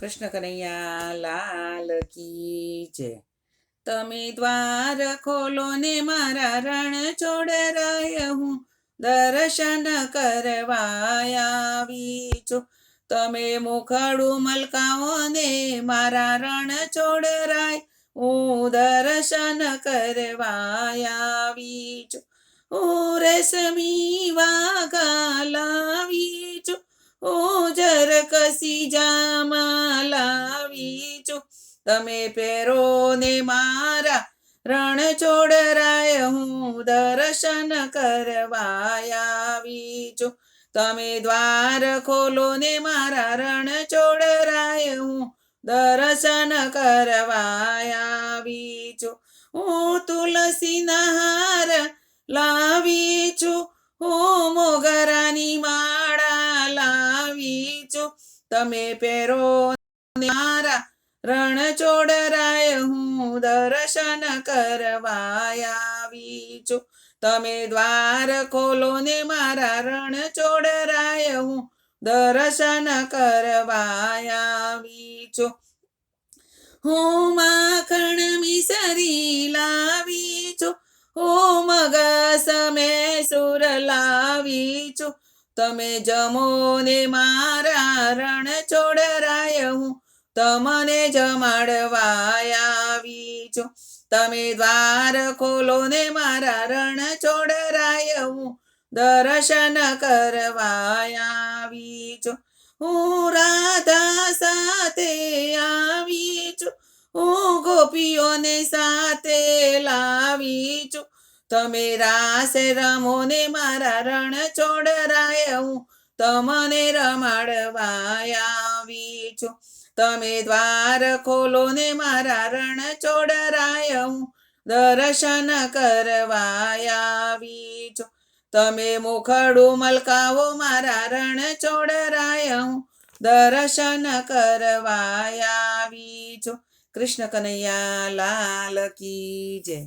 કૃષ્ણ કનૈયા લાલ કી જય. તમે દ્વાર ખોલો ને મારા રણ છોડ રાય, હું દર્શન કરવા આવી છું. તમે મુખડું મલકાવો ને મારા રણ છોડ રાય, હું દર્શન કરવા આવી છું. હું રેશમી વાઘા લાવી છું, હું જરકસી જામા લાવી છું. તમે પહેરો ને મારા રણ છોડ રાય, હું દર્શન કરવા આવી છું. તમે દ્વાર ખોલો ને મારા રણ છોડ રાય, હું દર્શન કરવા આવી છું. હું તુલસીના હાર લાવી છું, હું મોગરાની માળા લાવી છું. તમે પહેરો મારા રણ છોડ રાય, હું દર્શન કરવા આવી છું. તમે દ્વાર ખોલો ને મારા રણ છોડ રાય, હું દર્શન કરવા આવી છું. હું માખણ મિસરી લાવી છું, હું મગસ મેસૂર લાવી છું. તમે જમો ને મારા રણ છોડ રાય, હું તમને જમાડવા આવી છું. તમે દ્વાર ખોલો ને મારા રણ છોડ રાય, હું દર્શન કરવા આવી છું. હું રાધા સાથે આવી છું, હું ગોપીઓને સાથે લાવી છું. તમે રાસ રમો ને મારા રણ છોડ રાય, હું તમને રમાડવા આવી છું. તમે દ્વાર ખોલો ને મારા રણ છોડ રાય, હું દર્શન કરવા આવી છું. તમે મુખડું મલકાવો મારા રણ છોડ રાય, હું દર્શન કરવા આવી છું. કૃષ્ણ કનૈયા લાલ કી જય.